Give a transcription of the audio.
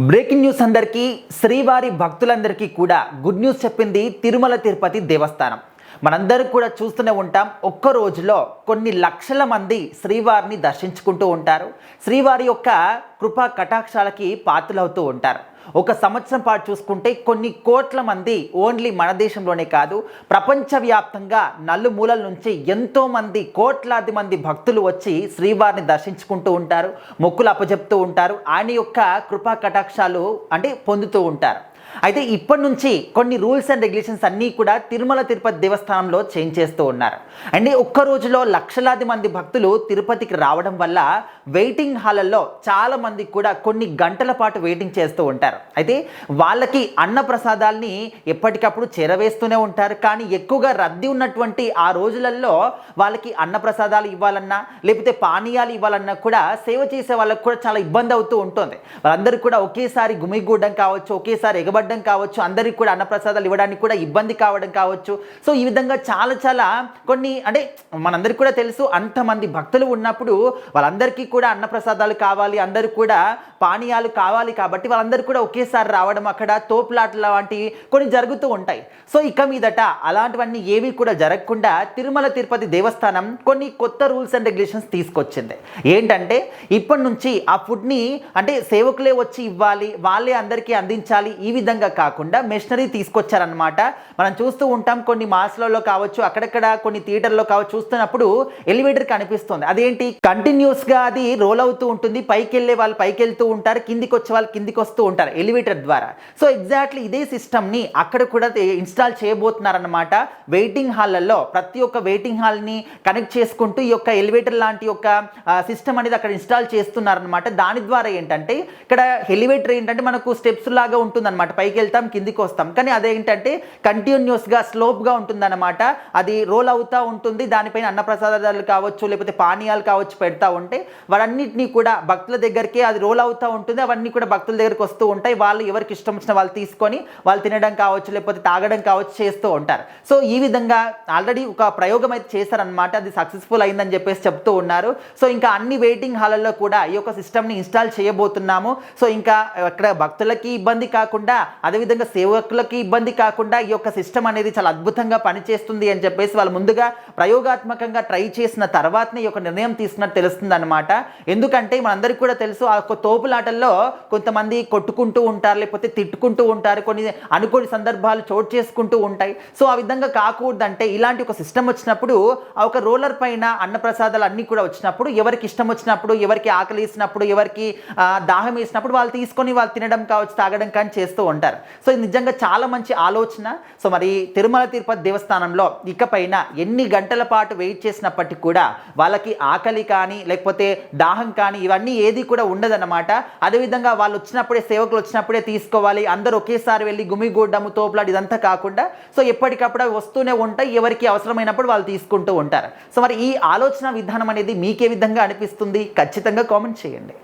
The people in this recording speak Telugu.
బ్రేకింగ్ న్యూస్ అందరికీ శ్రీవారి భక్తులందరికీ కూడా గుడ్ న్యూస్ చెప్పింది తిరుమల తిరుపతి దేవస్థానం. మనందరం కూడా చూస్తూనే ఉంటాం, ఒక్క రోజులో కొన్ని లక్షల మంది శ్రీవారిని దర్శించుకుంటూ ఉంటారు. శ్రీవారి యొక్క కృపా కటాక్షాలకి పాత్రలవుతూ ఉంటారు. ఒక సంవత్సరం పాటు చూసుకుంటే కొన్ని కోట్ల మంది ఓన్లీ మన దేశంలోనే కాదు, ప్రపంచవ్యాప్తంగా నలుమూలల నుంచి ఎంతోమంది కోట్లాది మంది భక్తులు వచ్చి శ్రీవారిని దర్శించుకుంటూ ఉంటారు, మొక్కులు అప్పచెప్తూ ఉంటారు, ఆయన యొక్క కృపా కటాక్షాలు పొందుతూ ఉంటారు. అయితే ఇప్పటి నుంచి కొన్ని రూల్స్ అండ్ రెగ్యులేషన్స్ అన్నీ కూడా తిరుమల తిరుపతి దేవస్థానంలో చేంజ్ చేస్తూ ఉన్నారు. ఒక్క రోజులో లక్షలాది మంది భక్తులు తిరుపతికి రావడం వల్ల వెయిటింగ్ హాలల్లో చాలామంది కూడా కొన్ని గంటల పాటు వెయిటింగ్ చేస్తూ ఉంటారు. అయితే వాళ్ళకి అన్నప్రసాదాల్ని ఎప్పటికప్పుడు చేరవేస్తూనే ఉంటారు. కానీ ఎక్కువగా రద్దీ ఉన్నటువంటి ఆ రోజులలో వాళ్ళకి అన్నప్రసాదాలు ఇవ్వాలన్నా లేకపోతే పానీయాలు ఇవ్వాలన్నా కూడా సేవ చేసే వాళ్ళకి కూడా చాలా ఇబ్బంది అవుతూ ఉంటుంది. వాళ్ళందరూ కూడా ఒకేసారి గుమిగూడడం కావచ్చు, ఒకేసారి ఎగబడడం కావచ్చు, అందరికి కూడా అన్నప్రసాదాలు ఇవ్వడానికి కూడా ఇబ్బంది కావడం కావచ్చు. సో ఈ విధంగా చాలా కొన్ని మనందరికీ కూడా తెలుసు, అంతమంది భక్తులు ఉన్నప్పుడు వాళ్ళందరికీ కూడా అన్నప్రసాదాలు కావాలి, అందరూ కూడా పానీయాలు కావాలి. కాబట్టి వాళ్ళందరూ కూడా ఒకేసారి రావడం, అక్కడ తోపులాటల వంటివి కొన్ని జరుగుతూ ఉంటాయి. సో ఇక మీదట అలాంటివన్నీ ఏవి కూడా జరగకుండా తిరుమల తిరుపతి దేవస్థానం కొన్ని కొత్త రూల్స్ అండ్ రెగ్యులేషన్స్ తీసుకొచ్చింది. ఏంటంటే ఇప్పటి నుంచి ఆ ఫుడ్ని సేవకులే వచ్చి ఇవ్వాలి, వాళ్ళే అందరికీ అందించాలి, ఈ విధంగా కాకుండా మెషినరీ తీసుకొచ్చారనమాట. మనం చూస్తూ ఉంటాం కొన్ని మాల్స్లలో కావచ్చు, అక్కడక్కడ కొన్ని థియేటర్లో కావచ్చు, చూస్తున్నప్పుడు ఎలివేటర్ కనిపిస్తుంది. అదేంటి, కంటిన్యూస్గా అది రోల్ అవుతూ ఉంటుంది, పైకి వెళ్ళే వాళ్ళు పైకి వెళ్తూ ఉంటారు, కిందికి వచ్చే వాళ్ళు కిందికి వస్తూ ఉంటారు ఎలివేటర్ ద్వారా. సో ఎగ్జాక్ట్లీ ఇదే సిస్టమ్ని అక్కడ కూడా ఇన్స్టాల్ చేయబోతున్నారనమాట. వెయిటింగ్ హాల్లలో ప్రతి ఒక్క వెయిటింగ్ హాల్ని కనెక్ట్ చేసుకుంటూ ఈ యొక్క ఎలివేటర్ లాంటి యొక్క సిస్టమ్ అనేది అక్కడ ఇన్స్టాల్ చేస్తున్నారనమాట. దాని ద్వారా ఏంటంటే ఇక్కడ ఎలివేటర్ మనకు స్టెప్స్ లాగా ఉంటుందన్నమాట, పైకి వెళ్తాం కిందికి వస్తాం. కానీ అదేంటంటే కంటిన్యూస్గా స్లోప్గా ఉంటుందన్నమాట, అది రోల్ అవుతూ ఉంటుంది. దానిపైన అన్నప్రసాదాలు కావచ్చు లేకపోతే పానీయాలు కావచ్చు పెడతా ఉంటే వాటన్నిటినీ కూడా భక్తుల దగ్గరికి అది రోల్ అవుతూ ఉంటుంది. అవన్నీ కూడా భక్తుల దగ్గరికి వస్తూ ఉంటాయి. వాళ్ళు ఎవరికి ఇష్టం వచ్చిన వాళ్ళు తీసుకొని వాళ్ళు తినడం కావచ్చు లేకపోతే తాగడం కావచ్చు చేస్తూ ఉంటారు. సో ఈ విధంగా ఆల్రెడీ ఒక ప్రయోగం అయితే చేశారనమాట, అది సక్సెస్ఫుల్ అయిందని చెప్పేసి చెప్తూ ఉన్నారు. సో ఇంకా అన్ని వెయిటింగ్ హాల్లో కూడా ఈ యొక్క సిస్టమ్ని ఇన్స్టాల్ చేయబోతున్నాము. సో ఇంకా అక్కడ భక్తులకి ఇబ్బంది కాకుండా, అదేవిధంగా సేవకులకి ఇబ్బంది కాకుండా ఈ యొక్క సిస్టమ్ అనేది చాలా అద్భుతంగా పనిచేస్తుంది అని చెప్పేసి వాళ్ళు ముందుగా ప్రయోగాత్మకంగా ట్రై చేసిన తర్వాతనే ఈ యొక్క నిర్ణయం తీసుకున్నట్టు తెలుస్తుంది అనమాట. ఎందుకంటే మనందరికీ కూడా తెలుసు, ఆ యొక్క తోపులాటల్లో కొంతమంది కొట్టుకుంటూ ఉంటారు లేకపోతే తిట్టుకుంటూ ఉంటారు, కొన్ని అనుకోని సందర్భాలు చోటు చేసుకుంటూ ఉంటాయి. సో ఆ విధంగా కాకూడదంటే ఇలాంటి ఒక సిస్టమ్ వచ్చినప్పుడు ఆ ఒక రోలర్ పైన అన్నప్రసాదాలు అన్నీ కూడా వచ్చినప్పుడు ఎవరికి ఇష్టం వచ్చినప్పుడు, ఎవరికి ఆకలి వేసినప్పుడు, ఎవరికి దాహం వేసినప్పుడు వాళ్ళు తీసుకొని వాళ్ళు తినడం కావచ్చు, తాగడం కానీ చేస్తూ ఉంటారు. సో ఇది నిజంగా చాలా మంచి ఆలోచన. సో మరి తిరుమల తిరుపతి దేవస్థానంలో ఇకపైన ఎన్ని గంటల పాటు వెయిట్ చేసినప్పటికీ కూడా వాళ్ళకి ఆకలి కానీ లేకపోతే దాహం కానీ ఇవన్నీ ఏది కూడా ఉండదన్నమాట. అదేవిధంగా వాళ్ళు వచ్చినప్పుడే, సేవకులు వచ్చినప్పుడే తీసుకోవాలి, అందరూ ఒకేసారి వెళ్ళి గుమిగూడము తోపులాడు ఇదంతా కాకుండా సో ఎప్పటికప్పుడు అవి వస్తూనే ఉంటాయి, ఎవరికి అవసరమైనప్పుడు వాళ్ళు తీసుకుంటూ ఉంటారు. సో మరి ఈ ఆలోచన విధానం అనేది మీకే విధంగా అనిపిస్తుంది? ఖచ్చితంగా కామెంట్ చేయండి.